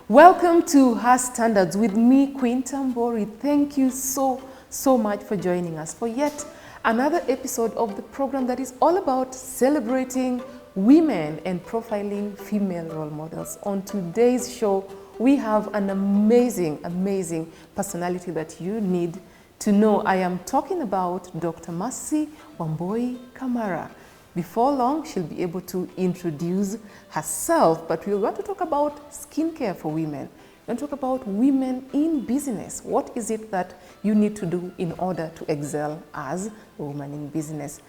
Welcome to Her Standards with me, Queen Tambori. Thank you so much for joining us for yet another episode of the program that is all about celebrating women and profiling female role models. On today's show, we have an amazing personality that you need to know. I am talking about Dr. Mercy Wambui Kamara. Before long, she'll be able to introduce herself, but we're going to talk about skincare for women. We're going to talk about women in business. What is it that you need to do in order to excel as a woman in business?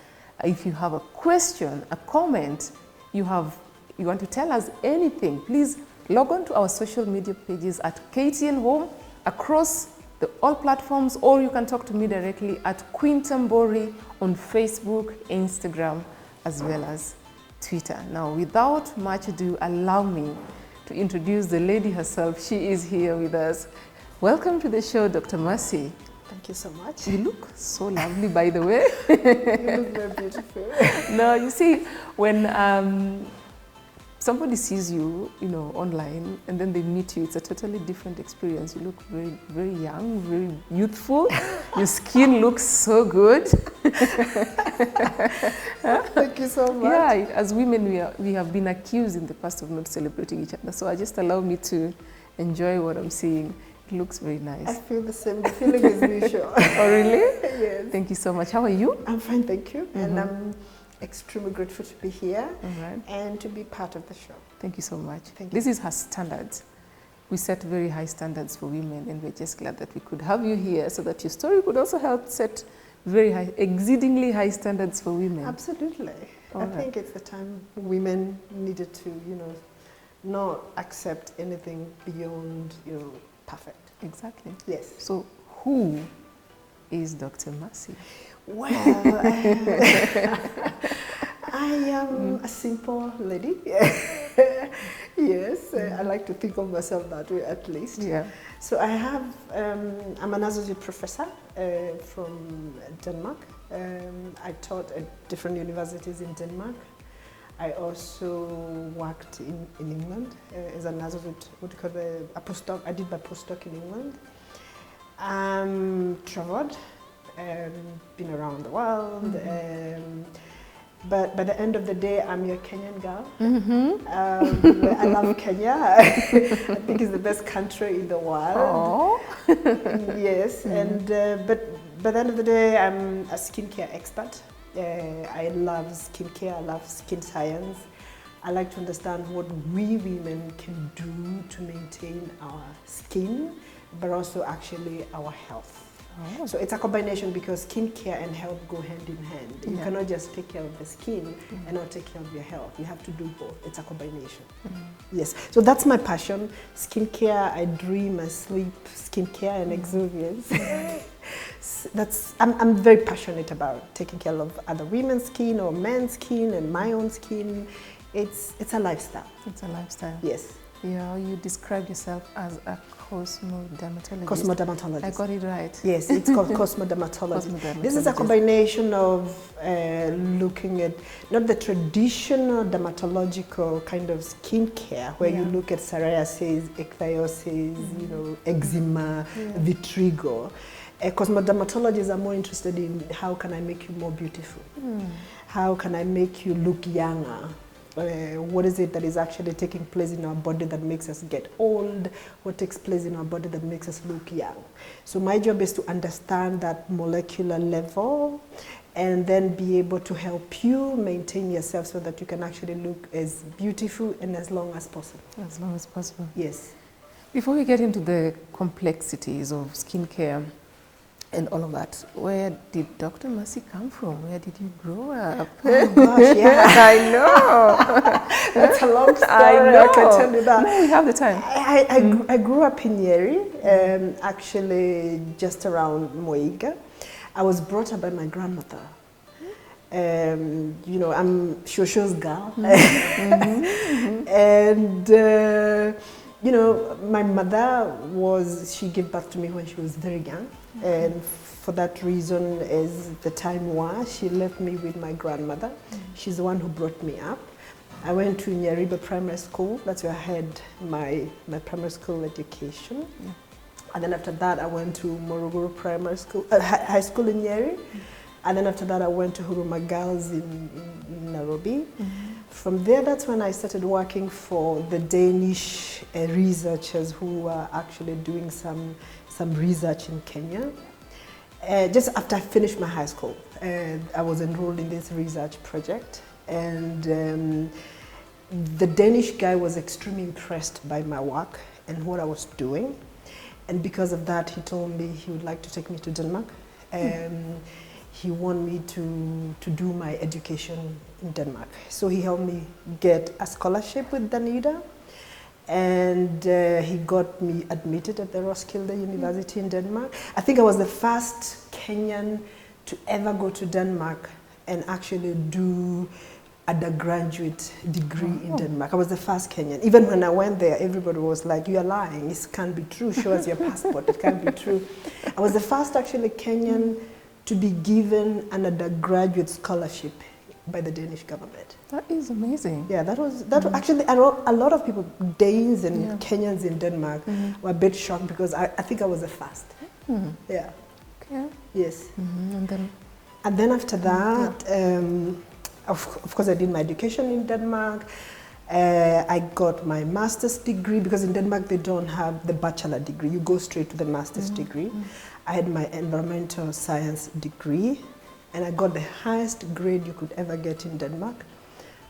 If you have a question, a comment, you want to tell us anything, please log on to our social media pages at KTN Home across all platforms, or you can talk to me directly at Queen Tambori on Facebook, Instagram, as well as Twitter. Now, without much ado, allow me to introduce the lady herself. She is here with us. Welcome to the show, Dr. Mercy. Thank you so much. You look so lovely, by the way. You look very beautiful. No, you see, when somebody sees you, online, and then they meet you, it's a totally different experience. You look very, very young, very youthful. Your skin looks so good. Thank you so much. Yeah, as women, we have been accused in the past of not celebrating each other. So just allow me to enjoy what I'm seeing. It looks very nice. I feel the same. The feeling is mutual. Oh, really? Yes. Thank you so much. How are you? I'm fine, thank you. And I'm extremely grateful to be here Right. and to be part of the show. Thank you so much. Thank you. This is Her Standards. We set very high standards for women, and we're just glad that we could have you here so that your story could also help set very high, exceedingly high standards for women. Absolutely. All I right. think it's the time women needed to, not accept anything beyond, perfect. Exactly. Yes. So who is Dr. Mercy? Well, I am a simple lady. Yes, I like to think of myself that way at least. Yeah. So I'm an associate professor from Denmark. I taught at different universities in Denmark. I also worked in England as an associate, a postdoc. I did my postdoc in England. Traveled, been around the world. But by the end of the day, I'm your Kenyan girl. I love Kenya. I think it's the best country in the world. Yes, and but by the end of the day, I'm a skincare expert. I love skincare. I love skin science. I like to understand what we women can do to maintain our skin, but also actually our health. So it's a combination because skincare and health go hand in hand. You cannot just take care of the skin and not take care of your health. You have to do both. It's a combination. Yes. So that's my passion. Skincare, I dream, I sleep, skincare and Exuviance. I'm very passionate about taking care of other women's skin or men's skin and my own skin. It's a lifestyle. It's a lifestyle. Yes. Yeah, you described yourself as a cosmodermatologist. Cosmodermatologist. I got it right. Yes, it's called cosmodermatology. Cosmodermatologist. This is a combination of looking at not the traditional dermatological kind of skincare where you look at psoriasis, ichthyosis, eczema, vitiligo. Cosmodermatologists are more interested in how can I make you more beautiful? How can I make you look younger? What is it that is actually taking place in our body that makes us get old? What takes place in our body that makes us look young? So my job is to understand that molecular level and then be able to help you maintain yourself so that you can actually look as beautiful and as long as possible. As long as possible. Yes. Before we get into the complexities of skincare and all of that, where did Dr. Mercy come from? Where did you grow up? Oh gosh, yeah. I know. That's a long story. I know. I can tell you that. No, we have the time. I grew up in Nyeri, actually just around Moiga. I was brought up by my grandmother. I'm Shosho's girl. And my mother she gave birth to me when she was very young. And for that reason, as the time was, she left me with my grandmother. She's the one who brought me up. I went to Nyeriba Primary School. That's where I had my primary school education. Yeah. And then after that, I went to Morogoro Primary School, high school in Nyeri. And then after that, I went to Huruma Girls in Nairobi. From there, that's when I started working for the Danish researchers who were actually doing some research in Kenya. Just after I finished my high school, I was enrolled in this research project. And the Danish guy was extremely impressed by my work and what I was doing. And because of that, he told me he would like to take me to Denmark. He wanted me to do my education in Denmark. So he helped me get a scholarship with Danida. And he got me admitted at the Roskilde University in Denmark. I think I was the first Kenyan to ever go to Denmark and actually do a undergraduate degree in Denmark. I was the first Kenyan. Even when I went there, everybody was like, "You are lying, this can't be true, show us your passport, it can't be true." I was the first actually Kenyan to be given an undergraduate scholarship by the Danish government. That is amazing. Yeah, that was actually, a lot of people, Danes and Kenyans in Denmark, were a bit shocked because I think I was the first. Yeah. Okay. Yes. And then after that, of course, I did my education in Denmark. I got my master's degree because in Denmark they don't have the bachelor degree. You go straight to the master's degree. I had my environmental science degree, and I got the highest grade you could ever get in Denmark.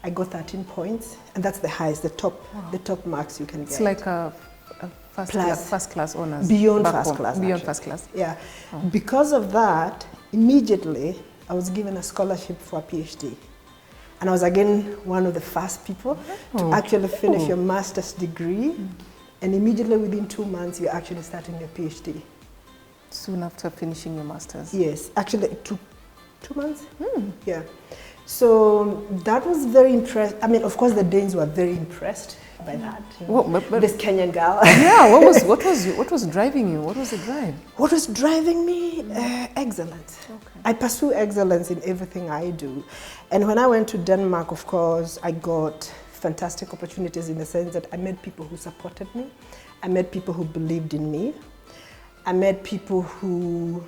I got 13 points, and that's the highest, the top marks you can get. It's like a first class honors. Beyond first class. Beyond first class. Yeah. Because of that, immediately I was given a scholarship for a PhD. And I was again one of the first people to actually finish your master's degree. And immediately within 2 months, you're actually starting your PhD. Soon after finishing your master's? Yes, actually 2 months. Yeah. So that was very impressed. I mean, of course, the Danes were very impressed by that. Well, but this Kenyan girl. Yeah. What was driving you? What was the drive? What was driving me? Excellence. Okay. I pursue excellence in everything I do. And when I went to Denmark, of course, I got fantastic opportunities in the sense that I met people who supported me. I met people who believed in me. I met people who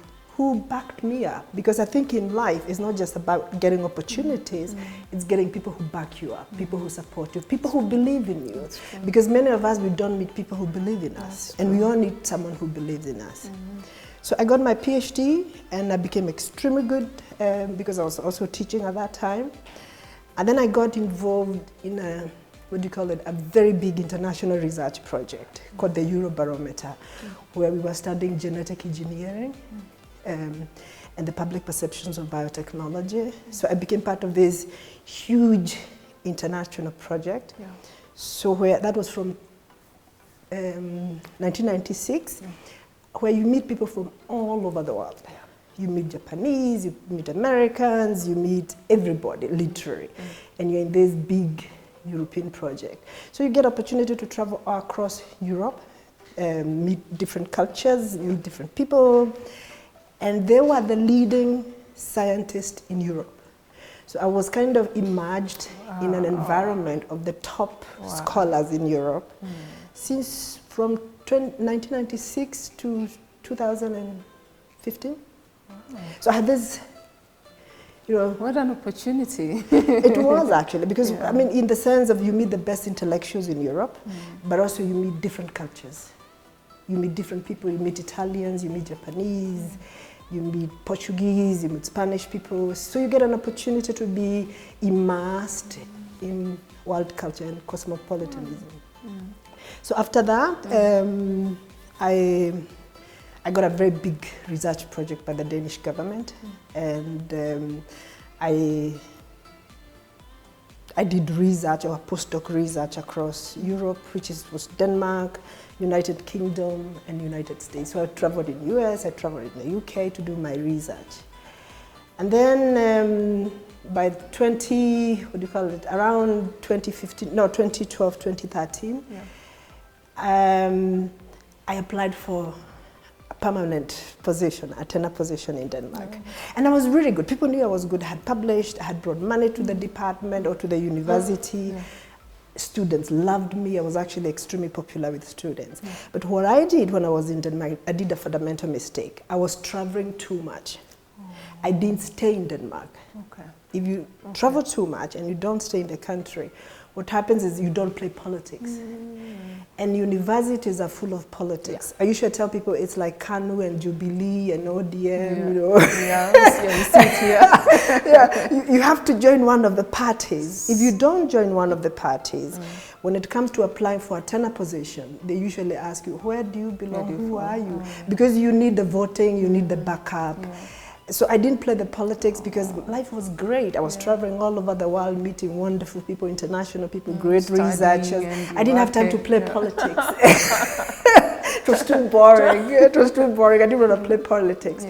backed me up, because I think in life it's not just about getting opportunities, it's getting people who back you up, people who support you, people who believe in you. Because many of us, we don't meet people who believe in us, and we all need someone who believes in us. So I got my PhD, and I became extremely good because I was also teaching at that time. And then I got involved in a very big international research project called the Eurobarometer, where we were studying genetic engineering and the public perceptions of biotechnology. So I became part of this huge international project. So that was from 1996, where you meet people from all over the world. You meet Japanese, you meet Americans, you meet everybody, literally. And you're in this big European project. So you get opportunity to travel across Europe, meet different cultures, meet different people. And they were the leading scientists in Europe. So I was kind of immersed in an environment of the top scholars in Europe. Since from 1996 to 2015. So I had this, What an opportunity. It was actually, because I mean, in the sense of you meet the best intellectuals in Europe, but also you meet different cultures. You meet different people, you meet Italians, you meet Japanese, you meet Portuguese, you meet Spanish people. So you get an opportunity to be immersed in world culture and cosmopolitanism. So after that, I got a very big research project by the Danish government, and I did research or postdoc research across Europe, which was Denmark, United Kingdom, and United States. So I traveled in US, I traveled in the UK to do my research. And then by around 2012, 2013, I applied for a permanent position, a tenor position in Denmark. And I was really good. People knew I was good. I had published, I had brought money to the department or to the university. Students loved me. I was actually extremely popular with students. But what I did when I was in Denmark, I did a fundamental mistake. I was traveling too much. I didn't stay in Denmark. If you travel too much and you don't stay in the country, what happens is you don't play politics. And universities are full of politics. I usually tell people it's like Kanu and Jubilee and ODM, you know. We see it here. You have to join one of the parties. If you don't join one of the parties, when it comes to applying for a tenor position, they usually ask you, where do you belong, who are you? Because you need the voting, you need the backup. So I didn't play the politics because life was great. I was traveling all over the world, meeting wonderful people, international people, great researchers. I didn't have time to play politics. It was too boring. It was too boring. I didn't want to play politics.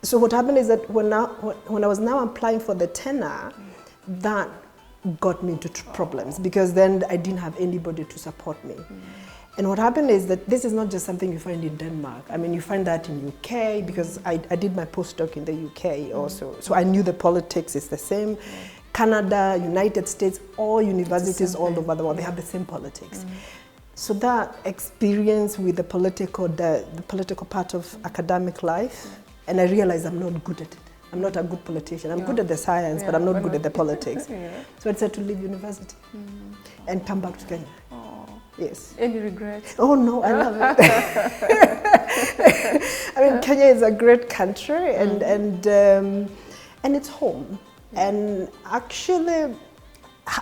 So what happened is that when I was now applying for the tenor, that got me into problems because then I didn't have anybody to support me. And what happened is that this is not just something you find in Denmark. I mean, you find that in UK because I did my postdoc in the UK also. So I knew the politics is the same. Canada, United States, all universities all over the world, they have the same politics. So that experience with the political part of academic life, and I realized I'm not good at it. I'm not a good politician. I'm good at the science, but I'm not good at the politics. So I decided to leave university and come back to Kenya. Yes. Any regrets? Oh no, I love it. I mean, Kenya is a great country, and it's home. And actually,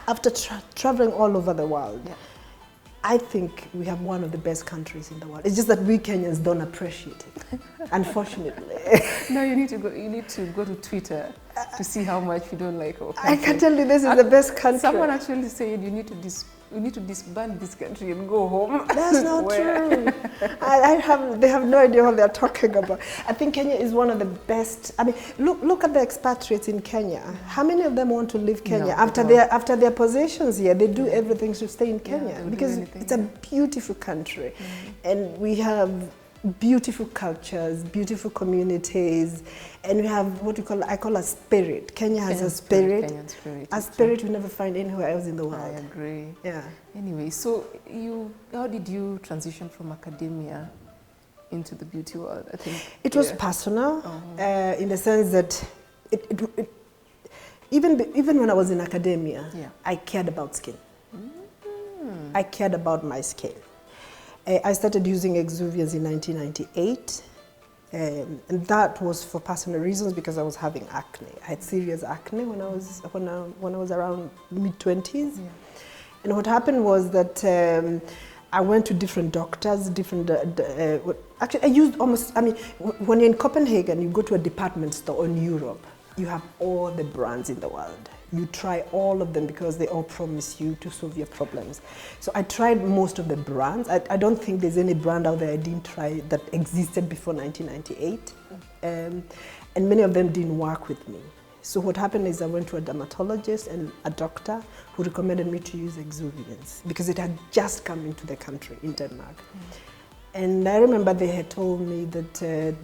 after traveling all over the world, I think we have one of the best countries in the world. It's just that we Kenyans don't appreciate it, unfortunately. No, you need to go to Twitter to see how much you don't like our country. I can tell you this is the best country. Someone actually said you need to disband this country and go home. That's not true. They have no idea what they're talking about. I think Kenya is one of the best. I mean, look at the expatriates in Kenya. How many of them want to leave Kenya? After their positions here, they do everything to stay in Kenya because it's a beautiful country. And we have beautiful cultures, beautiful communities, and we have what I call a spirit. Kenya has a spirit. A spirit we never find anywhere else in the world. I agree. Yeah. Anyway, so how did you transition from academia into the beauty world? I think it was personal, in the sense that even when I was in academia, I cared about skin. I cared about my skin. I started using Exuviance in 1998, and that was for personal reasons because I was having acne. I had serious acne when I was around mid-20s, and what happened was that I went to different doctors, actually I used almost. I mean, when you're in Copenhagen, you go to a department store in Europe. You have all the brands in the world. You try all of them because they all promise you to solve your problems. So I tried most of the brands. I don't think there's any brand out there I didn't try that existed before 1998. And many of them didn't work with me. So what happened is I went to a dermatologist and a doctor who recommended me to use Exuviance because it had just come into the country in Denmark. And I remember they had told me that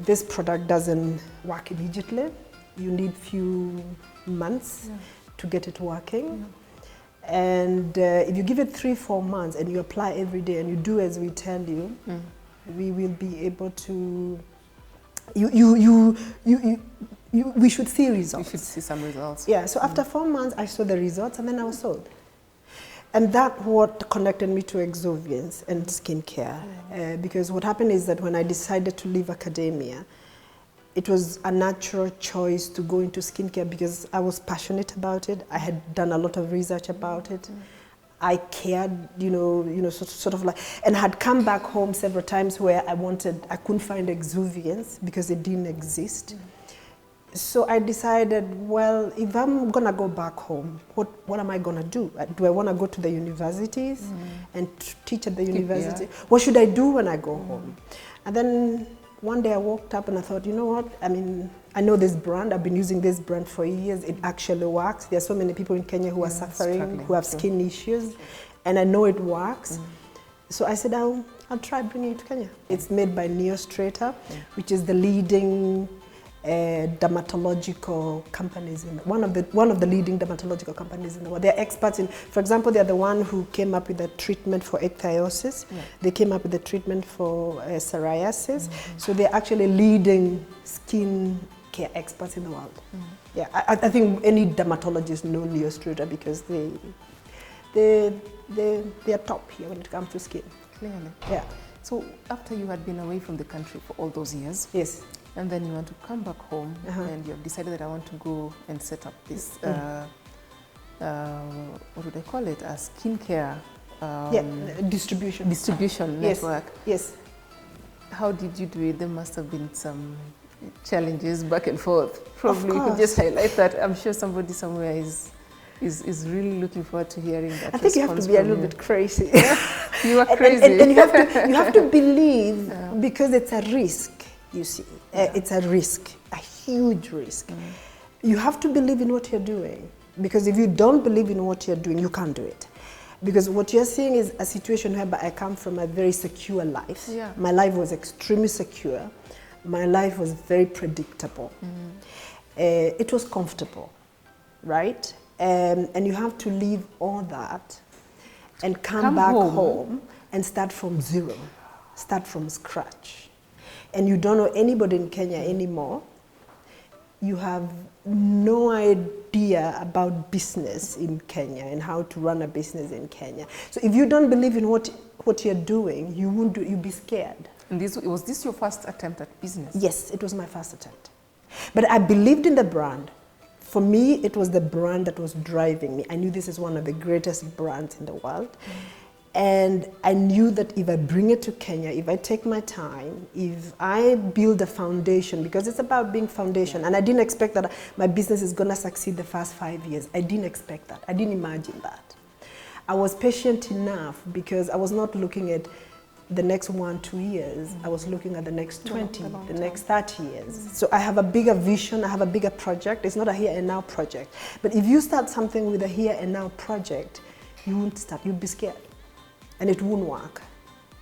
this product doesn't work immediately. You need few months to get it working. And if you give it 3-4 months and you apply every day and you do as we tell you, we will be able to, we should see results. We should see some results. Yeah, so after 4 months, I saw the results and then I was sold. And that's what connected me to Exuviance and skincare. Because what happened is that when I decided to leave academia, it was a natural choice to go into skincare because I was passionate about it. I had done a lot of research about it. I cared, sort of like, and had come back home several times where I couldn't find Exuviance because it didn't exist. So I decided, well, if I'm gonna go back home, what am I gonna do? Do I wanna go to the universities and teach at the university? What should I do when I go home? And then one day I woke up and I thought, you know what? I mean, I know this brand. I've been using this brand for years. It actually works. There are so many people in Kenya who are suffering, who have skin issues, and I know it works. So I said, I'll try bringing it to Kenya. It's made by Neostrata, which is the leading dermatological companies, one of the leading dermatological companies in the world. They're experts in, for example, they're the one who came up with the treatment for ichthyosis. Yeah. They came up with the treatment for psoriasis. So they're actually leading skin care experts in the world. Yeah, I think any dermatologist knows Neostrata because they are top here when it comes to skin. Clearly. Yeah. So after you had been away from the country for all those years, yes, and then you want to come back home, and you have decided that I want to go and set up this, what would I call it, a skincare distribution network. Yes. How did you do it? There must have been some challenges back and forth. Probably you could just highlight that. I'm sure somebody somewhere is really looking forward to hearing that. I think you have to be a little bit crazy. You are crazy. And you have to believe, because it's a risk, you see. It's a risk, a huge risk. You have to believe in what you're doing, because if you don't believe in what you're doing, you can't do it. Because what you're seeing is a situation whereby I come from a very secure life. Yeah. My life was extremely secure. My life was very predictable. It was comfortable, right? And you have to leave all that and come back home and start from zero, start from scratch. And you don't know anybody in Kenya anymore. You have no idea about business in Kenya and how to run a business in Kenya. So if you don't believe in what you're doing, you won't do, you'll be scared. And was this your first attempt at business? Yes, it was my first attempt. But I believed in the brand. For me, it was the brand that was driving me. I knew this is one of the greatest brands in the world. And I knew that if I bring it to Kenya, if I take my time, if I build a foundation, because it's about being foundation, and I didn't expect that my business is gonna succeed the first 5 years. I didn't expect that. I didn't imagine that. I was patient enough because I was not looking at the next 1-2 years. I was looking at the next 20, the next 30 years. So I have a bigger vision, I have a bigger project. It's not a here and now project. But if you start something with a here and now project, you won't start, you'll be scared. And it won't work.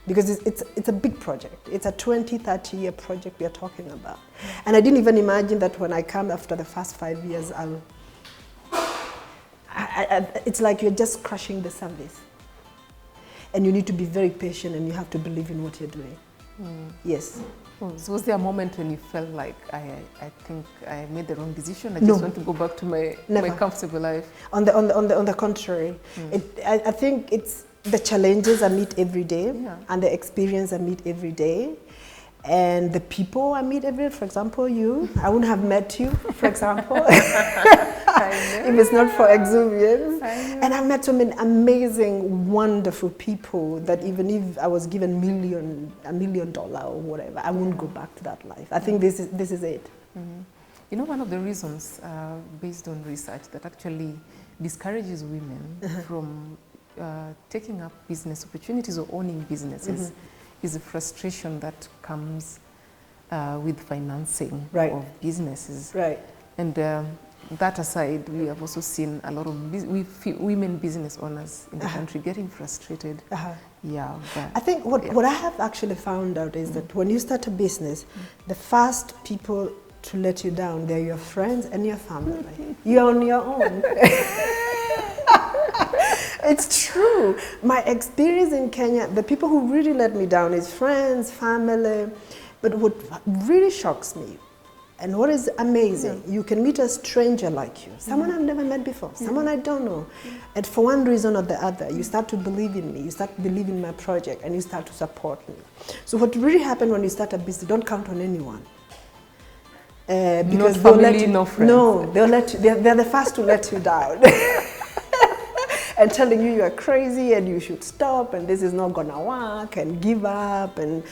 Because it's a big project. It's a 20-30 year project we are talking about. And I didn't even imagine that when I come after the first 5 years, it's like you're just crushing the service. And you need to be very patient, and you have to believe in what you're doing. Yes. So was there a moment when you felt like, I think I made the wrong decision, I just want to go back to my comfortable life? On the contrary. I think it's the challenges I meet every day, and the experience I meet every day, and the people I meet every day. For example, you, I wouldn't have met you, for example, if it's not for Exuviance. And I've met so many amazing, wonderful people that even if I was given $1 million or whatever, I wouldn't go back to that life. I think this is it. You know, one of the reasons, based on research, that actually discourages women from taking up business opportunities or owning businesses is the frustration that comes with financing of businesses. Right. And that aside, we have also seen a lot of women business owners in the country getting frustrated. Yeah. I think what I have actually found out is that when you start a business, the first people to let you down, they're your friends and your family. You're on your own. It's true. My experience in Kenya, the people who really let me down is friends, family. But what really shocks me, and what is amazing, you can meet a stranger like you, someone I've never met before, someone I don't know. And for one reason or the other, you start to believe in me, you start to believe in my project, and you start to support me. So what really happens when you start a business, don't count on anyone. Because no family, no friends. No, they're the first to let you down. And telling you are crazy and you should stop and this is not gonna work and give up, and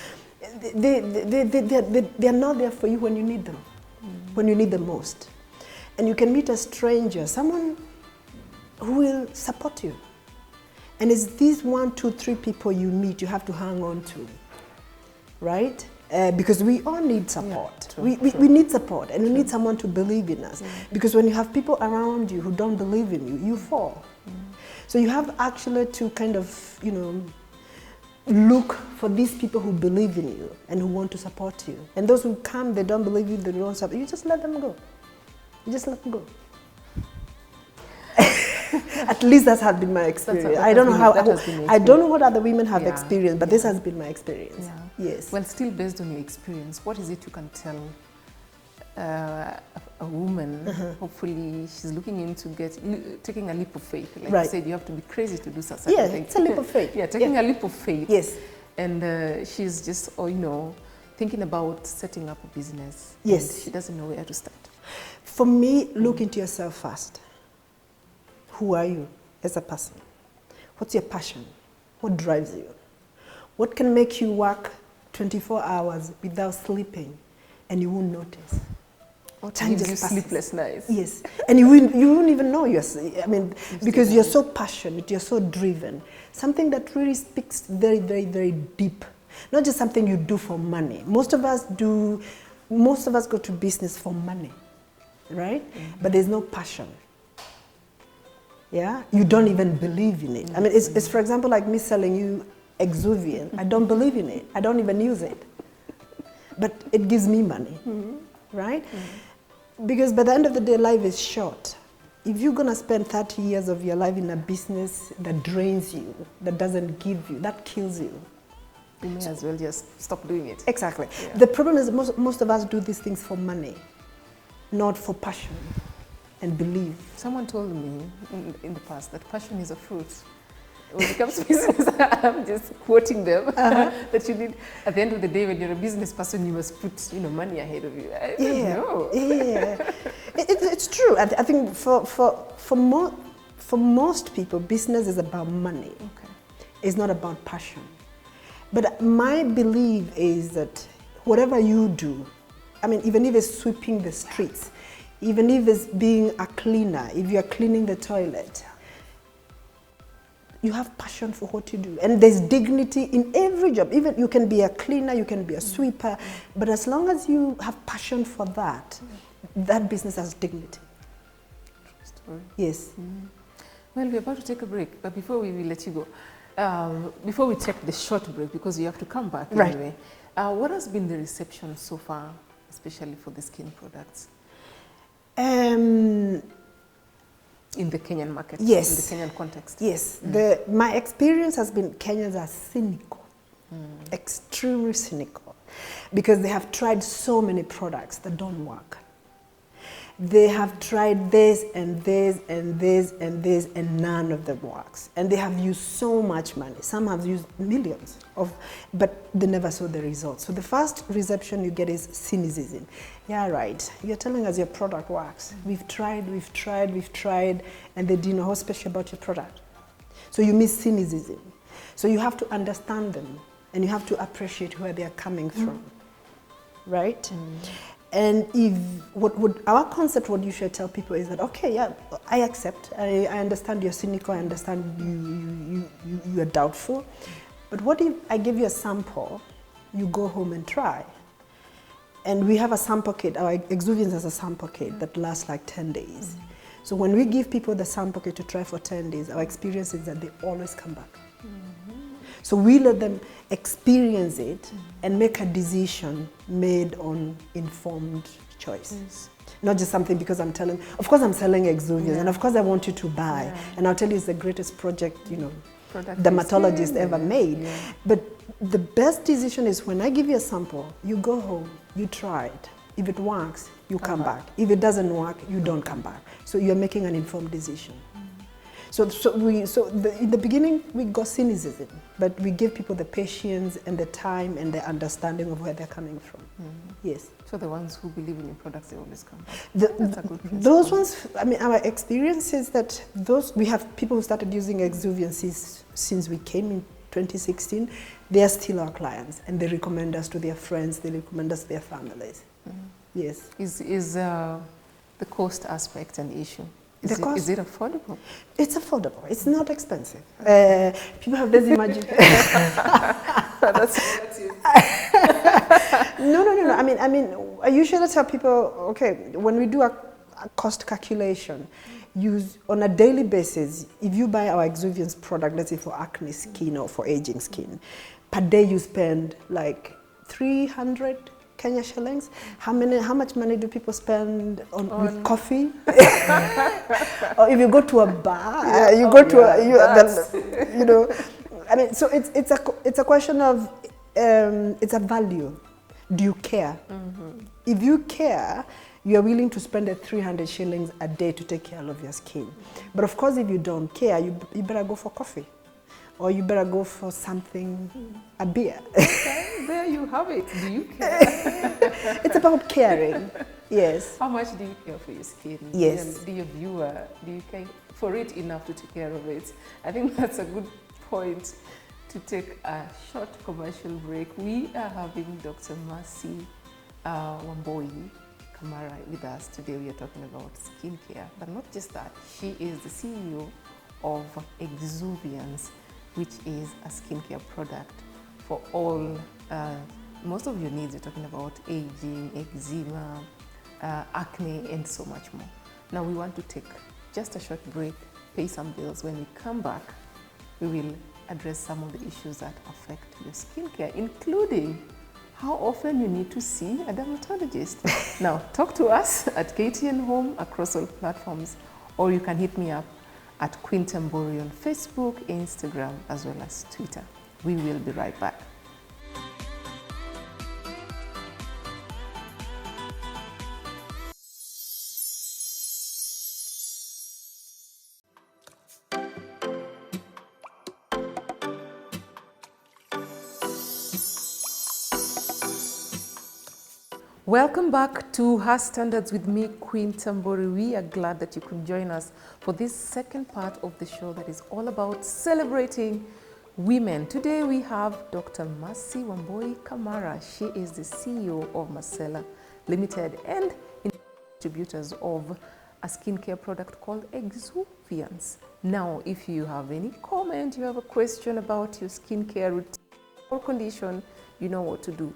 they're not there for you when you need them, when you need them most. And you can meet a stranger, someone who will support you. And it's these 1, 2, 3 people you meet you have to hang on to, right? Because we all need support. We need support, and we need someone to believe in us. Because when you have people around you who don't believe in you, you fall. So you have actually to kind of, look for these people who believe in you and who want to support you. And those who come, they don't believe you, they don't support you, just let them go. You just let them go. At least that has been my experience. I don't know what other women have experienced, but this has been my experience. Yeah. Yes. Well, still based on your experience, what is it you can tell a woman? Hopefully, she's looking into taking a leap of faith. Like you said, you have to be crazy to do such a thing. Yeah, it's a leap of faith. Taking a leap of faith. Yes. And she's just, thinking about setting up a business. Yes. And she doesn't know where to start. For me, look into yourself first. Who are you as a person? What's your passion? What drives you? What can make you work 24 hours without sleeping and you won't notice? What gives you sleepless nights? Yes, and you won't even know because you're so passionate, you're so driven. Something that really speaks very, very, very deep. Not just something you do for money. Most of us go to business for money, right? But there's no passion. Yeah, you don't even believe in it. I mean, it's for example like me selling you Exuviance. I don't believe in it. I don't even use it, but it gives me money, right? Because by the end of the day, life is short. If you're gonna spend 30 years of your life in a business that drains you, that doesn't give you, that kills you, you may as well just stop doing it. Exactly. Yeah. The problem is most of us do these things for money, not for passion and belief. Someone told me in the past that passion is a fruit. When it comes to business, I'm just quoting them, that you need, at the end of the day, when you're a business person, you must put money ahead of you. I don't know. Yeah. It's true. I think for most people, business is about money. Okay. It's not about passion. But my belief is that whatever you do, even if it's sweeping the streets, even if it's being a cleaner, if you're cleaning the toilet, you have passion for what you do. And there's dignity in every job. Even you can be a cleaner, you can be a sweeper, but as long as you have passion for that, that business has dignity. Yes. Well, we're about to take a break, but before we let you go, before we take the short break, because you have to come back anyway, what has been the reception so far, especially for the skin products? In the Kenyan market, yes. in the Kenyan context. Yes, my experience has been Kenyans are cynical, extremely cynical, because they have tried so many products that don't work. They have tried this and this and this and this and none of them works. And they have used so much money. Some have used millions but they never saw the results. So the first reception you get is cynicism. Yeah, right. You're telling us your product works. We've tried, and they didn't know what's special about your product. So you miss cynicism. So you have to understand them and you have to appreciate where they're coming from, right? And our concept, what you should tell people is that, okay, yeah, I accept, I understand you're cynical, I understand you are doubtful, but what if I give you a sample, you go home and try? And we have a sample kit, our Exuviance has a sample kit that lasts like 10 days. So when we give people the sample kit to try for 10 days, our experience is that they always come back. So we let them experience it and make a decision made on informed choice. Yes. Not just something because I'm telling, of course I'm selling Exuviance, and of course I want you to buy. And I'll tell you it's the greatest project, dermatologist ever made. But the best decision is when I give you a sample, you go home, you try it. If it works, you come back. If it doesn't work, you don't come back. So you're making an informed decision. So in the beginning, we got cynicism, but we give people the patience and the time and the understanding of where they're coming from. Yes. So the ones who believe in your products, they always come back. That's a good principle. Those ones, our experience is that we have people who started using Exuviance since we came in 2016. They are still our clients, and they recommend us to their friends, they recommend us to their families. Yes. Is the cost aspect an issue? Is it affordable? It's affordable. It's not expensive. People have this imagination. That's it. No. I usually tell people, okay, when we do a cost calculation, use on a daily basis, if you buy our Exuviance product, let's say for acne skin or for aging skin, per day you spend like 300 Kenya shillings. How much money do people spend with coffee? Or if you go to a bar, you go to you know. I mean, so it's a question of it's a value. Do you care? If you care, you are willing to spend 300 shillings a day to take care of your skin. But of course, if you don't care, you better go for coffee. Or you better go for something, a beer. Okay, there you have it. Do you care? It's about caring, yes. How much do you care for your skin? Yes. And do you care for it enough to take care of it? I think that's a good point to take a short commercial break. We are having Dr. Mercy Wamboi Kamara with us. Today we are talking about skincare, but not just that. She is the CEO of Exuviance, which is a skincare product for all, most of your needs. You're talking about aging, eczema, acne, and so much more. Now we want to take just a short break, pay some bills. When we come back, we will address some of the issues that affect your skincare, including how often you need to see a dermatologist. Now, talk to us at KTN Home across all platforms, or you can hit me up at Quintambori on Facebook, Instagram, as well as Twitter. We will be right back. Welcome back to Her Standards with me, Queen Tambori. We are glad that you could join us for this second part of the show that is all about celebrating women. Today we have Dr. Mercy Wamboi Kamara. She is the CEO of Marcella Limited and distributors of a skincare product called Exuviance. Now, if you have any comment, you have a question about your skincare routine or condition, you know what to do.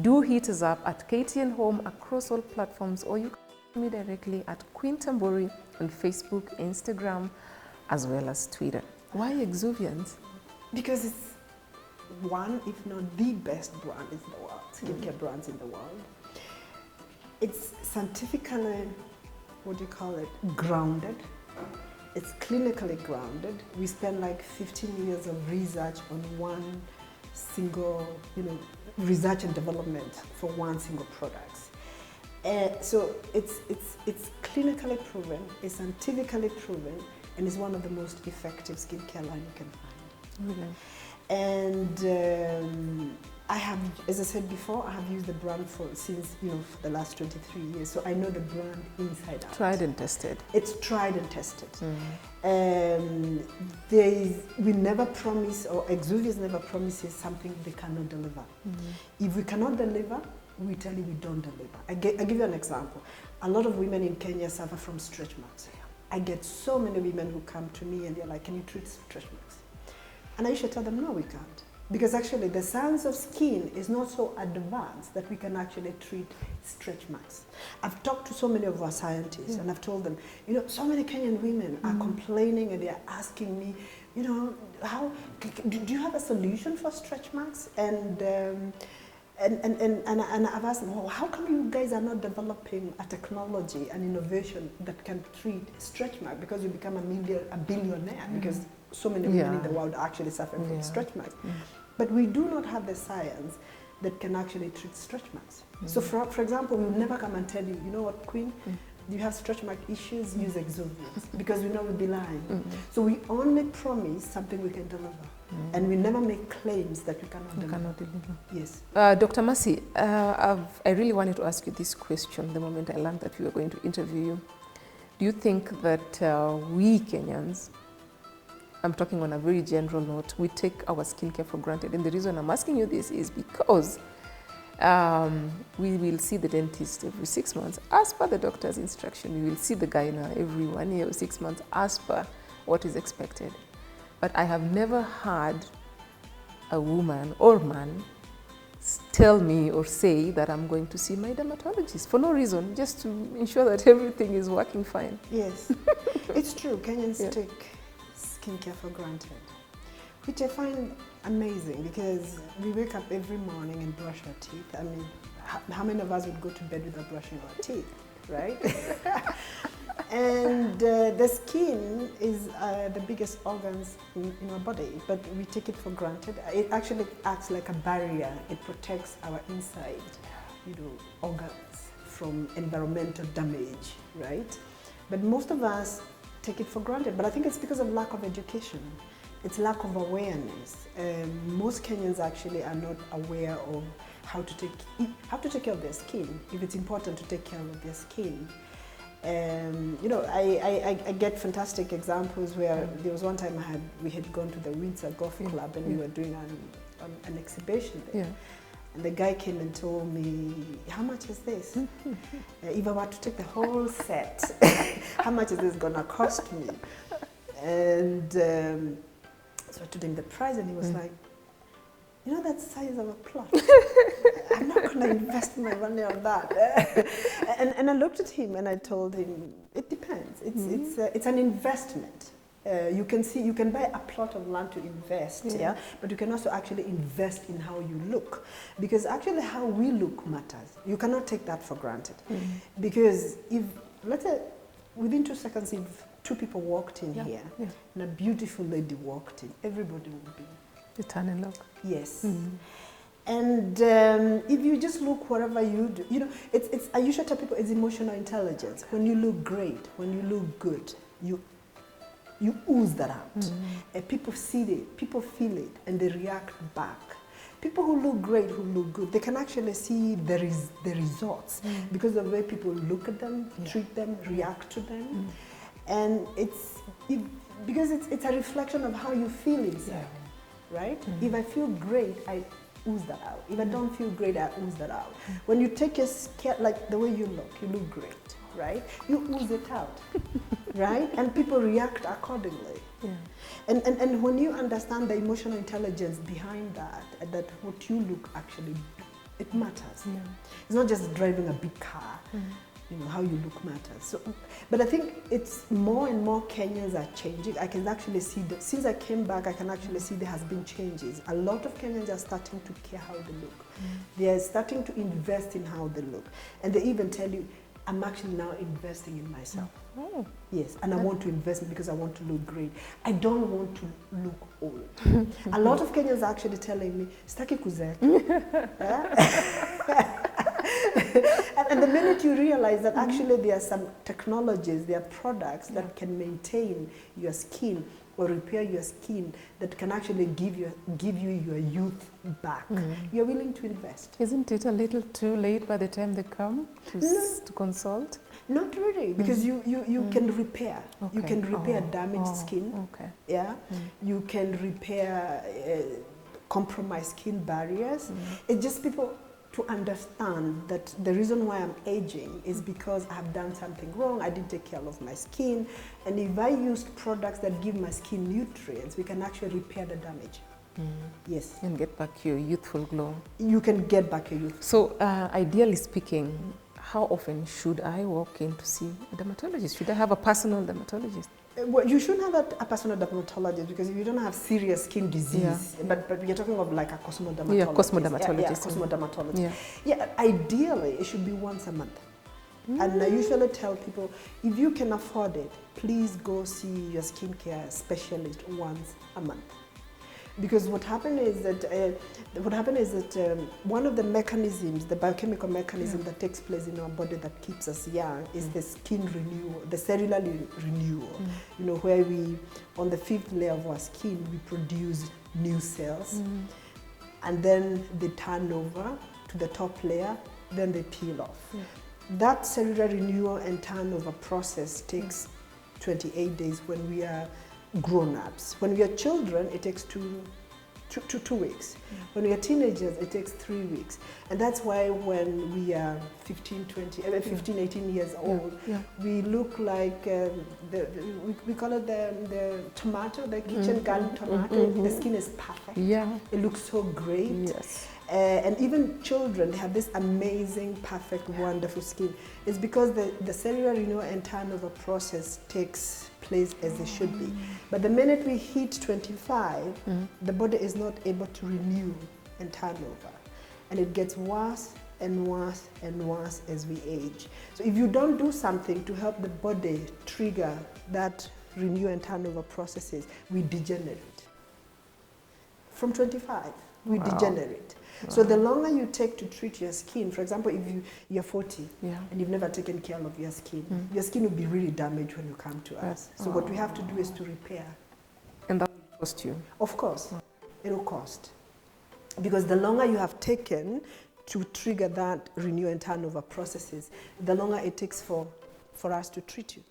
Do hit us up at KTN Home across all platforms, or you can find me directly at Queen Tambori on Facebook, Instagram, as well as Twitter. Why Exuviance? Because it's one, if not the best brand in the world, skincare brands in the world. It's scientifically, grounded. It's clinically grounded. We spend like 15 years of research on one single, research and development for one single product. So it's clinically proven, it's scientifically proven, and it's one of the most effective skincare line you can find. Okay. And I have, as I said before, I have used the brand since for the last 23 years, so I know the brand inside out. Tried and tested. It's tried and tested. We never promise, or Exuviance never promises something they cannot deliver. If we cannot deliver, we tell you we don't deliver. I give you an example. A lot of women in Kenya suffer from stretch marks. I get so many women who come to me and they're like, can you treat stretch marks? And I usually tell them, no, we can't. Because actually the science of skin is not so advanced that we can actually treat stretch marks. I've talked to so many of our scientists and I've told them, so many Kenyan women are complaining and they're asking me, how, do you have a solution for stretch marks? And I've asked them, well, how come you guys are not developing a technology, an innovation that can treat stretch marks? Because you become a billionaire because so many women in the world are actually suffering from stretch marks. But we do not have the science that can actually treat stretch marks. So for example, we'll never come and tell you, you know what, Queen, you have stretch mark issues, use Exuviance, because we know we'll be lying. So we only promise something we can deliver. And we never make claims that we cannot deliver. Yes. Dr. Mercy, I really wanted to ask you this question the moment I learned that we were going to interview you. Do you think that we Kenyans, I'm talking on a very general note, we take our skincare for granted? And the reason I'm asking you this is because we will see the dentist every 6 months as per the doctor's instruction. We will see the gyna every 1 year or 6 months as per what is expected. But I have never had a woman or man tell me or say that I'm going to see my dermatologist for no reason, just to ensure that everything is working fine. Yes, it's true. Kenyans take skincare for granted. which I find amazing because we wake up every morning and brush our teeth. I mean, how many of us would go to bed without brushing our teeth, right? And the skin is the biggest organs in our body, but we take it for granted. It actually acts like a barrier. It protects our inside, organs from environmental damage, right? But most of us take it for granted. But I think it's because of lack of education. It's lack of awareness. Most Kenyans actually are not aware of how to take care of their skin, if it's important to take care of their skin. I get fantastic examples where there was one time we had gone to the Windsor Golf Club and we were doing an exhibition there. Yeah. And the guy came and told me, how much is this? If I were to take the whole set, how much is this gonna cost me? And so I told him the price and he was like, that size of a plot. I'm not going to invest my money on that. And I looked at him and I told him, it depends. It's an investment. You can buy a plot of land to invest, but you can also actually invest in how you look, because actually how we look matters. You cannot take that for granted, because if, let's say, within 2 seconds, if 2 people walked in here and a beautiful lady walked in, everybody would be. You turn and look. Yes. And if you just look whatever you do, I usually tell people it's emotional intelligence. When you look great, when you look good, you ooze that out. And people see it, people feel it, and they react back. People who look great, who look good, they can actually see the results because of the way people look at them, treat them, react to them. And because it's a reflection of how you feel inside. Right? If I feel great, I ooze that out. If I don't feel great, I ooze that out. When you take your skin, like the way you look great, right? You ooze it out, right? And people react accordingly. Yeah. And when you understand the emotional intelligence behind that what you look actually, it matters. Yeah. It's not just driving a big car. How you look matters. So, but I think it's more and more Kenyans are changing. I can actually see that since I came back, I can actually see there has been changes. A lot of Kenyans are starting to care how they look. They are starting to invest in how they look. And they even tell you, I'm actually now investing in myself. Yes, and I want to invest because I want to look great. I don't want to look old. A lot of Kenyans are actually telling me, staki kuzeeka. And the minute you realize that actually there are some technologies, there are products that can maintain your skin or repair your skin that can actually give you your youth back, you're willing to invest. Isn't it a little too late by the time they come to consult? Not really, because you can repair. Okay. You can repair damaged skin. Okay. Yeah. You can repair compromised skin barriers. It's just people to understand that the reason why I'm aging is because I have done something wrong, I didn't take care of my skin, and if I used products that give my skin nutrients, we can actually repair the damage. Yes. And get back your youthful glow. You can get back your youth. So, ideally speaking, how often should I walk in to see a dermatologist? Should I have a personal dermatologist? Well, you shouldn't have a personal dermatologist because if you don't have serious skin disease, but we're talking of like a cosmodermatologist. Yeah, cosmodermatologist. Cosmodermatologist. Yeah, ideally it should be once a month. And I usually tell people, if you can afford it, please go see your skincare specialist once a month. Because what happened is that one of the mechanisms, the biochemical mechanism that takes place in our body that keeps us young is the skin renewal, the cellular renewal. Where we, on the 5th layer of our skin, we produce new cells, and then they turn over to the top layer, then they peel off. That cellular renewal and turnover process takes 28 days when we are grown-ups. When we are children, it takes two weeks. When we are teenagers, it takes 3 weeks. And that's why when we are 15, 18 years old, we look like, we call it the tomato, the kitchen garden tomato. The skin is perfect. Yeah. It looks so great. Yes. And even children, they have this amazing, perfect, wonderful skin. It's because the cellular renewal and turnover process takes place as it should be. But the minute we hit 25, the body is not able to renew and turn over. And it gets worse and worse and worse as we age. So if you don't do something to help the body trigger that renew and turnover processes, we degenerate. From 25, we degenerate. Wow. So the longer you take to treat your skin, for example, if you're 40 and you've never taken care of your skin will be really damaged when you come to us. So what we have to do is to repair. And that will cost you? Of course, it will cost. Because the longer you have taken to trigger that renew and turnover processes, the longer it takes for us to treat you.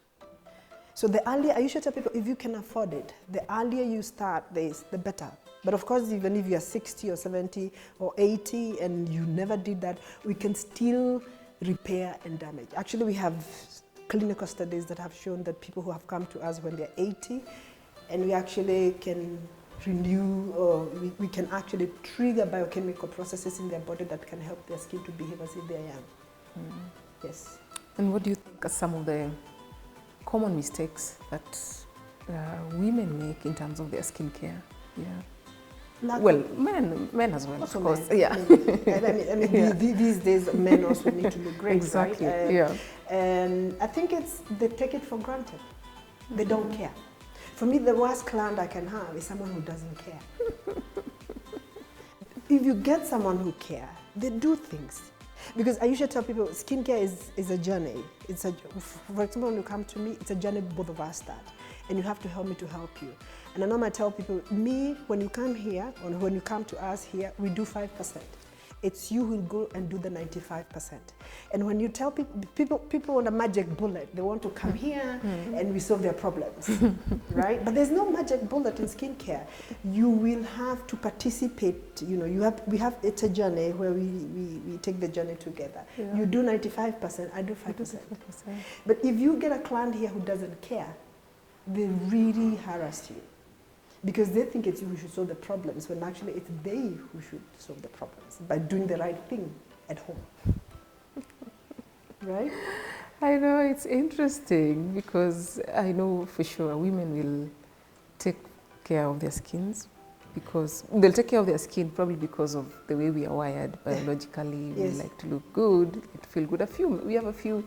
So the earlier, I usually tell people, if you can afford it, the earlier you start this, the better. But of course, even if you're 60 or 70 or 80 and you never did that, we can still repair and damage. Actually, we have clinical studies that have shown that people who have come to us when they're 80, and we actually can renew, or we can actually trigger biochemical processes in their body that can help their skin to behave as if they're young. Yes. And what do you think are some of the common mistakes that women make in terms of their skincare? Well, men as well, also of course. Men. Yeah. I mean these days men also need to look great, exactly. right? And I think they take it for granted. They don't care. For me, the worst client I can have is someone who doesn't care. If you get someone who cares, they do things. Because I usually tell people, skincare is a journey. For example, when you come to me, it's a journey both of us start. And you have to help me to help you. And I normally tell people, when you come here, or when you come to us here, we do 5%. It's you who will go and do the 95%. And when you tell people want a magic bullet, they want to come here and we solve their problems, right? But there's no magic bullet in skincare. You will have to participate. It's a journey where we take the journey together. Yeah. You do 95%, I do 5%. But if you get a client here who doesn't care, they really harass you. Because they think it's you who should solve the problems, when actually it's they who should solve the problems by doing the right thing at home. Right? I know, it's interesting because I know for sure women will take care of their skins, because they'll take care of their skin probably because of the way we are wired biologically. Yes. We like to look good, to feel good. We have a few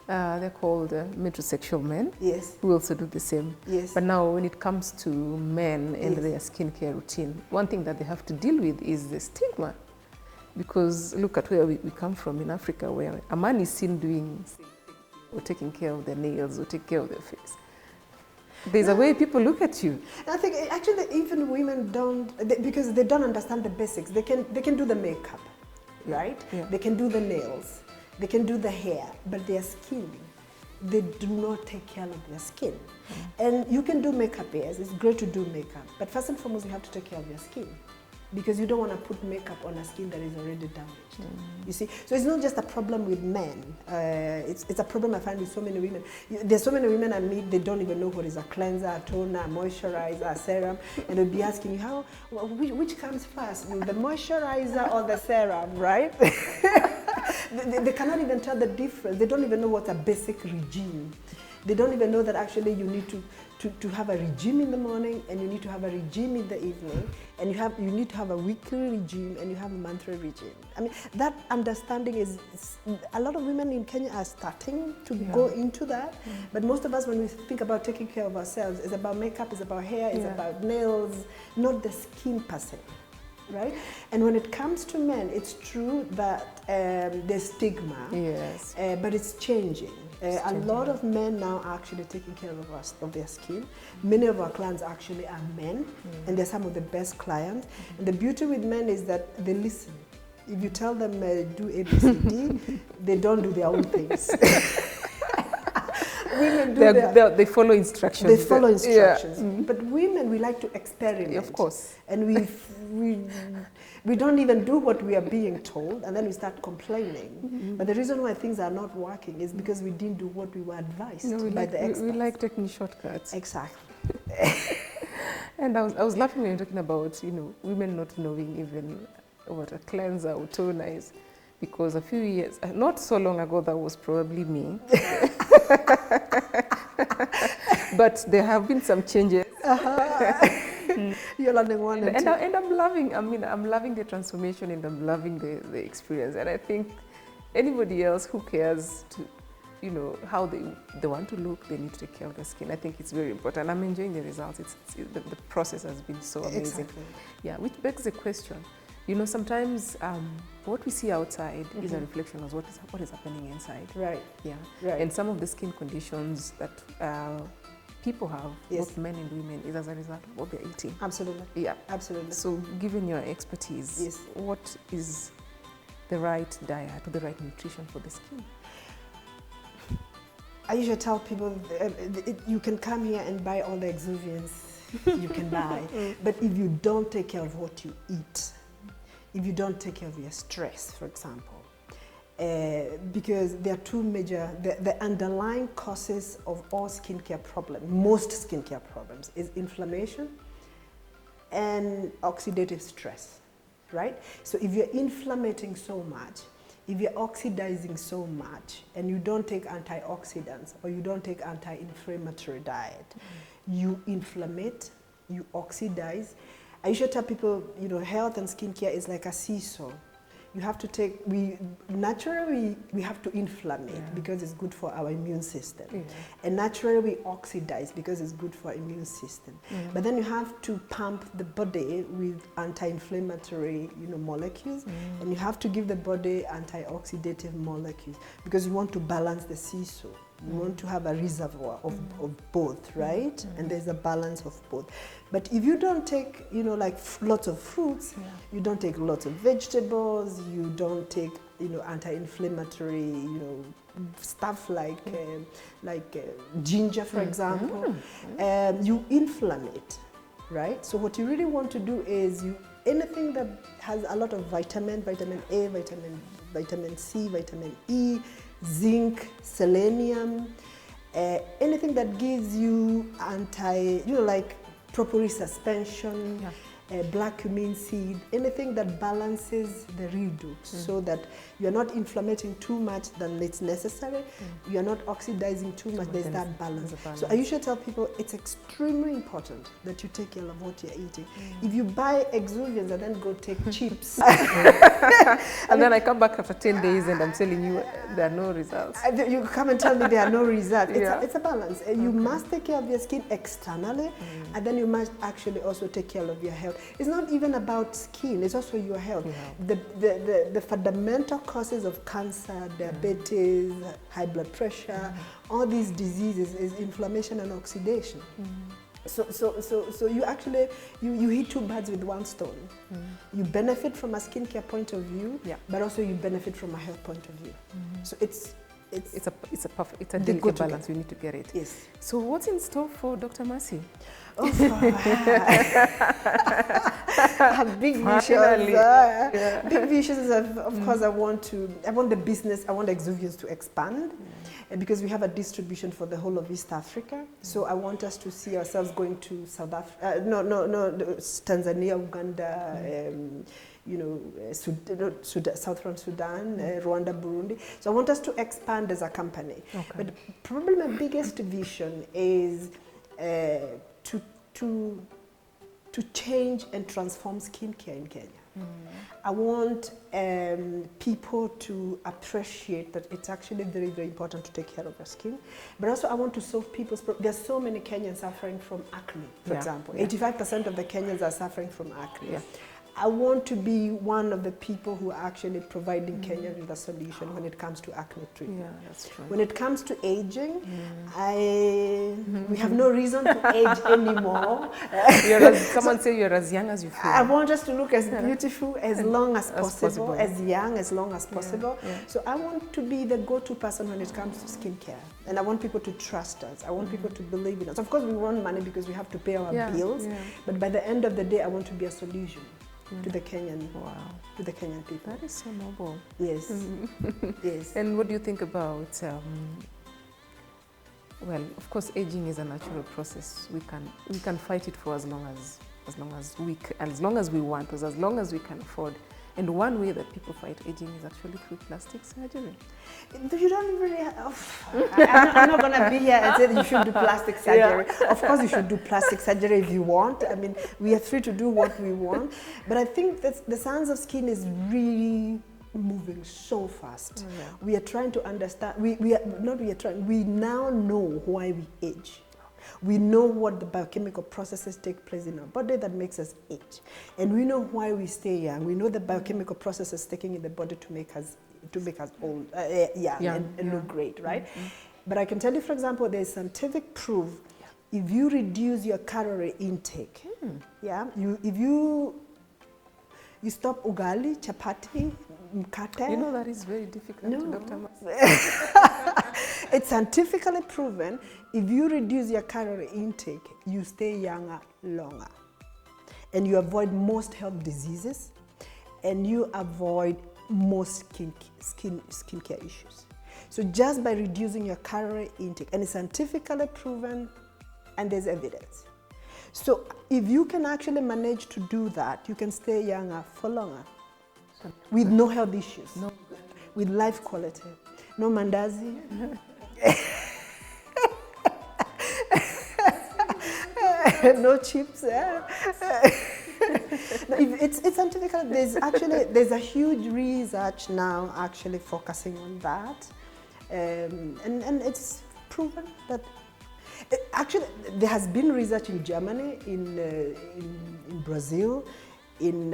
they're called metrosexual men, who also do the same. Yes. But now when it comes to men and their skincare routine, one thing that they have to deal with is the stigma. Because look at where we come from in Africa, where a man is seen doing or taking care of their nails or taking care of their face. There's a way people look at you. I think actually even women because they don't understand the basics. They can do the makeup, right? Yeah. They can do the nails. They can do the hair, but their skin, they do not take care of their skin. And you can do makeup, yes, it's great to do makeup, but first and foremost, you have to take care of your skin, because you don't want to put makeup on a skin that is already damaged. You see, so it's not just a problem with men. It's a problem I find with so many women. There's so many women I meet, they don't even know what is a cleanser, a toner, a moisturizer, a serum, and they'll be asking you, which comes first, the moisturizer or the serum, right? They cannot even tell the difference. They don't even know what's a basic regime. They don't even know that actually you need to have a regime in the morning, and you need to have a regime in the evening, and you need to have a weekly regime, and you have a monthly regime. I mean, that understanding is a lot of women in Kenya are starting to go into that, but most of us, when we think about taking care of ourselves, it's about makeup, it's about hair, it's about nails, not the skin per se. Right? And when it comes to men, it's true that there's stigma, but it's changing. A lot of men now are actually taking care of their skin. Many of our clients actually are men, and they're some of the best clients. And the beauty with men is that they listen. If you tell them do A, B, C, D, they don't do their own things. Women they follow instructions. They follow instructions. But women, we like to experiment. Of course. And we don't even do what we are being told, and then we start complaining. But the reason why things are not working is because we didn't do what we were advised by the experts. We like taking shortcuts. Exactly. And I was laughing when you were talking about, women not knowing even what a cleanser or toner is, because a few years, not so long ago, that was probably me. But there have been some changes. You're learning one and two. And I'm loving, I'm loving the transformation, and I'm loving the experience. And I think anybody else who cares to, you know, how they want to look, they need to take care of their skin. I think it's very important. I'm enjoying the results. The process has been so amazing. Exactly. Yeah, which begs the question, you know, sometimes what we see outside is a reflection of what is happening inside. Right. Yeah. Right. And some of the skin conditions that people have, Yes. both men and women, is as a result of what they're eating. Absolutely. Yeah. Absolutely. So given your expertise, Yes. what is the right diet or the right nutrition for the skin? I usually tell people you can come here and buy all the Exuviance you can buy, but if you don't take care of what you eat, if you don't take care of your stress, for example, because there are two major, the underlying causes of all skincare problems, most skincare problems, is inflammation and oxidative stress, right? So if you're inflammating so much, if you're oxidizing so much, and you don't take antioxidants or you don't take anti-inflammatory diet, you inflammate, you oxidize. I usually tell people, you know, health and skincare is like a seesaw. You have to take, naturally we have to inflammate because it's good for our immune system. Yeah. And naturally we oxidize because it's good for our immune system. But then you have to pump the body with anti-inflammatory, you know, molecules, and you have to give the body antioxidative molecules because you want to balance the seesaw. You want to have a reservoir of both, right? And there's a balance of both. But if you don't take, you know, like lots of fruits, you don't take lots of vegetables, you don't take, you know, anti-inflammatory, you know, stuff like ginger, for example, you inflammate, right? So what you really want to do is anything that has a lot of vitamin A, vitamin C, vitamin E, zinc, selenium, anything that gives you like propolis suspension, black cumin seed, anything that balances the redox so that you're not inflamming too much than it's necessary, you're not oxidizing too much, there's that balance. So I usually tell people it's extremely important that you take care of what you're eating. If you buy Exuviance and then go take chips, and then I come back after 10 days and I'm telling you there are no results. You come and tell me there are no results. It's a balance. You must take care of your skin externally, and then you must actually also take care of your health. It's not even about skin, it's also your health. The fundamental causes of cancer, diabetes, high blood pressure, all these diseases is inflammation and oxidation. So you actually, you hit two birds with one stone. You benefit from a skincare point of view, but also you benefit from a health point of view. So it's a delicate balance. We need to get it. Yes. So what's in store for Dr. Mercy? Big visions. Big visions. Of course, I want the business. I want Exuviance to expand, because we have a distribution for the whole of East Africa. So I want us to see ourselves going to South Africa. Tanzania, Uganda. You know, Southern Sudan, Rwanda, Burundi. So I want us to expand as a company. Okay. But probably my biggest vision is to change and transform skincare in Kenya. I want people to appreciate that it's actually very, very important to take care of your skin. But also I want to solve people's problems. There's so many Kenyans suffering from acne, for example. 85% of the Kenyans are suffering from acne. I want to be one of the people who are actually providing Kenya with a solution when it comes to acne treatment. Yeah, that's true. When it comes to aging, we have no reason to age anymore. Someone say you're as young as you feel. I want us to look as beautiful as long as possible, as young as long as possible. So I want to be the go-to person when it comes to skincare. And I want people to trust us. I want people to believe in us. Of course, we want money because we have to pay our bills. But by the end of the day, I want to be a solution to the Kenyan, to the Kenyan people. That is so noble. Yes, yes. And what do you think about? Well, of course, aging is a natural process. We can fight it for as long as we want, as long as we can afford. And one way that people fight aging is actually through plastic surgery. You don't really I'm not going to be here and say that you should do plastic surgery. Yeah. Of course you should do plastic surgery if you want. I mean, we are free to do what we want. But I think that the science of skin is really moving so fast. Oh, yeah. We are trying to understand, we now know why we age. We know what the biochemical processes take place in our body that makes us age. And we know why we stay young. We know the biochemical processes taking in the body to make us old, young and look great, right? Mm-hmm. But I can tell you, for example, there's scientific proof if you reduce your calorie intake, if you stop ugali, chapati, mkate. You know that is very difficult, Dr. It's scientifically proven, if you reduce your calorie intake, you stay younger longer. And you avoid most health diseases, and you avoid most skincare issues. So just by reducing your calorie intake, and it's scientifically proven, and there's evidence. So if you can actually manage to do that, you can stay younger for longer. With no health issues, with life quality, no mandazi, no chips. It's scientific. There's a huge research now actually focusing on that, and it's proven that. Actually, there has been research in Germany, in Brazil, in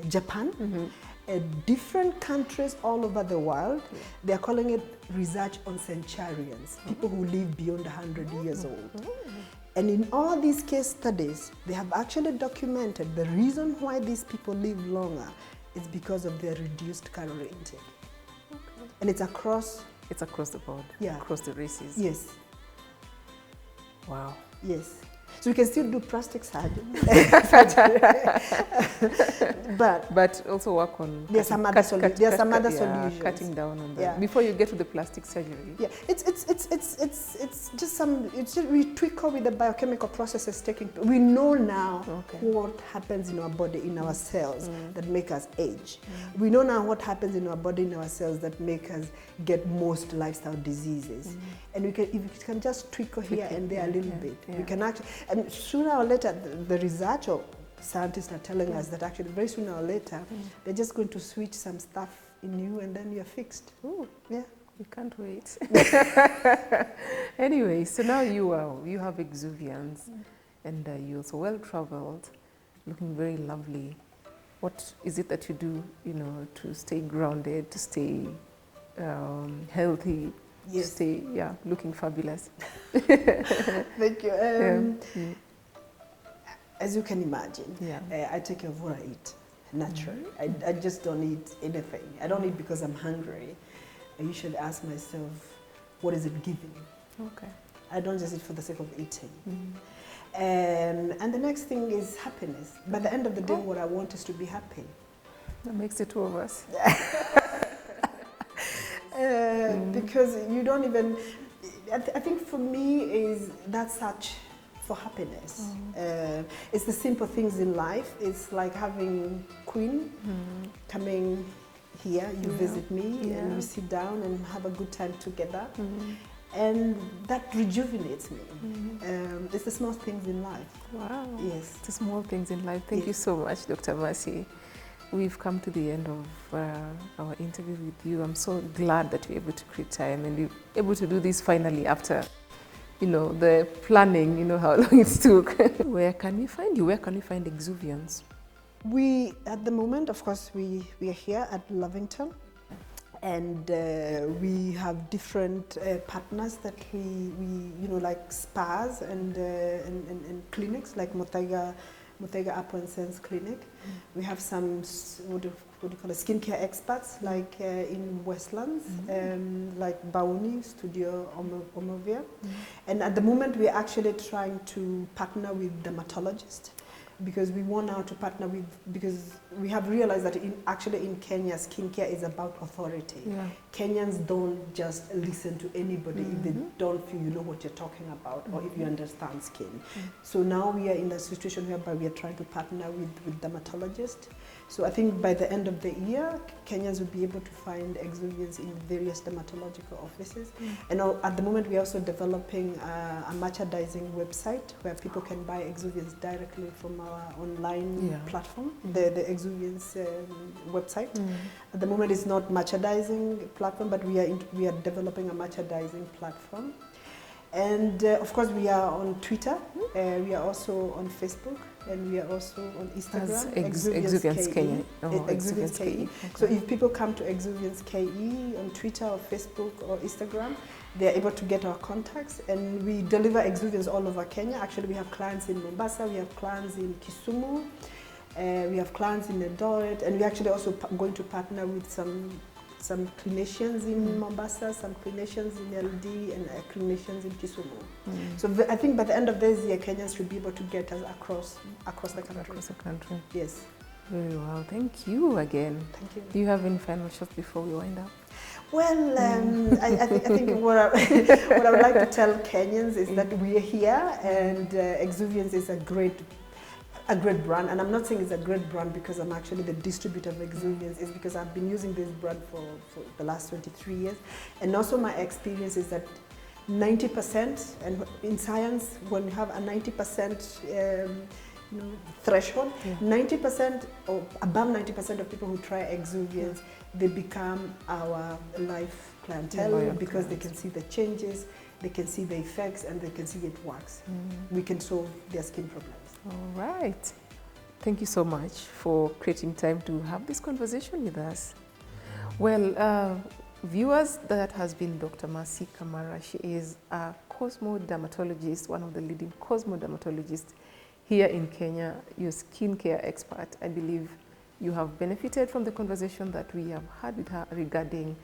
Japan, different countries all over the world. They are calling it research on centurions, people who live beyond 100 years old. And in all these case studies, they have actually documented the reason why these people live longer is because of their reduced calorie intake. And it's across the board, across the races. Yes. Wow. Yes. So you can still do plastic surgery. but also work on some other solutions. Cutting down on that before you get to the plastic surgery. Yeah, it's just we tweak with the biochemical processes taking. We know now what happens in our body, in our cells that make us age. We know now what happens in our body, in our cells that make us get most lifestyle diseases. And if we can just tweak here and there a little bit, we can actually. And sooner or later, the research or scientists are telling us that actually very sooner or later, they're just going to switch some stuff in you and then you're fixed. Ooh, yeah, we can't wait. Anyway, so now you have Exuviance and you're also well-traveled, looking very lovely. What is it that you do, to stay grounded, to stay healthy? Yes. Stay, looking fabulous. Thank you. As you can imagine, I take care of what I eat naturally. I just don't eat anything. I don't eat because I'm hungry. I usually ask myself, what is it giving? Okay. I don't just eat for the sake of eating. And the next thing is happiness. By the end of the day, what I want is to be happy. That makes the two of us. Because you don't even, I think for me that's such for happiness. It's the simple things in life. It's like having Queen coming here, you visit me and we sit down and have a good time together. And that rejuvenates me. It's the small things in life. Wow. Yes. The small things in life. Thank you so much, Dr. Mercy. We've come to the end of our interview with you. I'm so glad that you're able to create time and you're able to do this finally after, the planning, how long it took. Where can we find you? Where can we find Exuviance? We, at the moment, of course, we are here at Lavington. And we have different partners that we like spas and clinics like Motega Apple and Sense Clinic. We have some, what do you call it, skincare experts like in Westlands, like Bauni, Studio Omovia. And at the moment we're actually trying to partner with dermatologists because we want now to partner with, because we have realized that actually in Kenya, skincare is about authority. Yeah. Kenyans don't just listen to anybody if they don't feel you know what you're talking about or if you understand skin. So now we are in a situation whereby we are trying to partner with dermatologists. So I think by the end of the year, Kenyans will be able to find Exuviance in various dermatological offices. And at the moment, we are also developing a merchandising website where people can buy Exuviance directly from our online platform, the Exuviance website. At the moment, it's not merchandising platform, but we are developing a merchandising platform. And of course, we are on Twitter. We are also on Facebook. And we are also on Instagram, Exuviance KE. Exuviance KE. Okay. So if people come to Exuviance KE on Twitter or Facebook or Instagram, they are able to get our contacts. And we deliver Exuviance all over Kenya. Actually, we have clients in Mombasa, we have clients in Kisumu, we have clients in Eldoret, and we're actually also going to partner with some clinicians in Mombasa, some clinicians in LD, and clinicians in Kisumu. So I think by the end of this year, Kenyans should be able to get us across the country. Across the country. Yes. Very well. Thank you again. Thank you. Do you have any final shots before we wind up? Well, I think what I would like to tell Kenyans is that we are here, and Exuviance is a great brand. And I'm not saying it's a great brand because I'm actually the distributor of Exuviance. It's because I've been using this brand for the last 23 years. And also my experience is that 90%, and in science, when you have a 90% threshold, 90% or above 90% of people who try Exuviance, they become our life clientele because they can see the changes, they can see the effects, and they can see it works. We can solve their skin problems. All right. Thank you so much for creating time to have this conversation with us. Well, viewers, that has been Dr. Mercy Kamara. She is a cosmo-dermatologist, one of the leading cosmo-dermatologists here in Kenya, your skincare expert. I believe you have benefited from the conversation that we have had with her regarding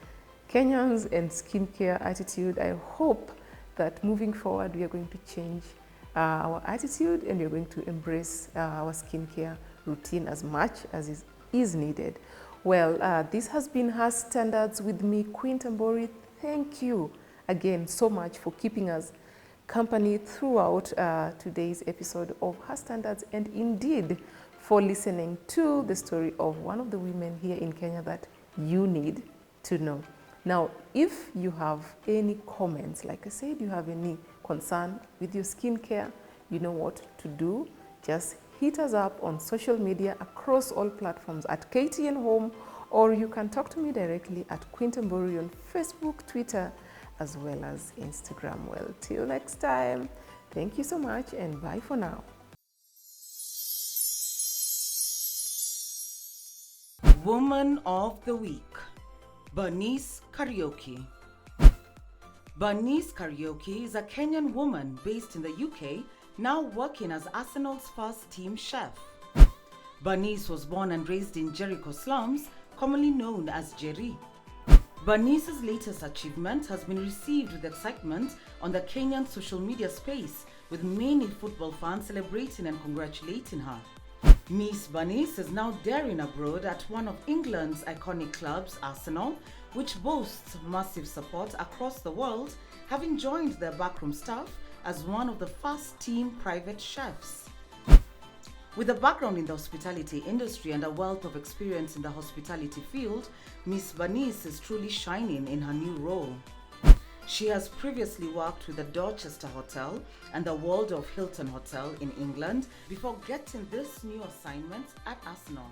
Kenyans and skincare attitude. I hope that moving forward, we are going to change our attitude and we're going to embrace our skincare routine as much as is needed. Well, this has been Her Standards with me, Queen Tambori. Thank you again so much for keeping us company throughout today's episode of Her Standards, and indeed for listening to the story of one of the women here in Kenya that you need to know. Now, if you have any comments, like I said, you have any concern with your skincare, you know what to do. Just hit us up on social media across all platforms at KTN Home, or you can talk to me directly at Queen Tambori on Facebook, Twitter, as well as Instagram. Well, till next time, thank you so much and bye for now. Woman of the Week, Bernice Karaoke. Bernice Karaoke is a Kenyan woman based in the UK, now working as Arsenal's first team chef. Bernice was born and raised in Jericho slums, commonly known as Jerry. Bernice's latest achievement has been received with excitement on the Kenyan social media space, with many football fans celebrating and congratulating her. Miss Bernice is now daring abroad at one of England's iconic clubs, Arsenal, which boasts massive support across the world, having joined their backroom staff as one of the first team private chefs. With a background in the hospitality industry and a wealth of experience in the hospitality field, Miss Bernice is truly shining in her new role. She has previously worked with the Dorchester Hotel and the Waldorf Hilton Hotel in England before getting this new assignment at Arsenal.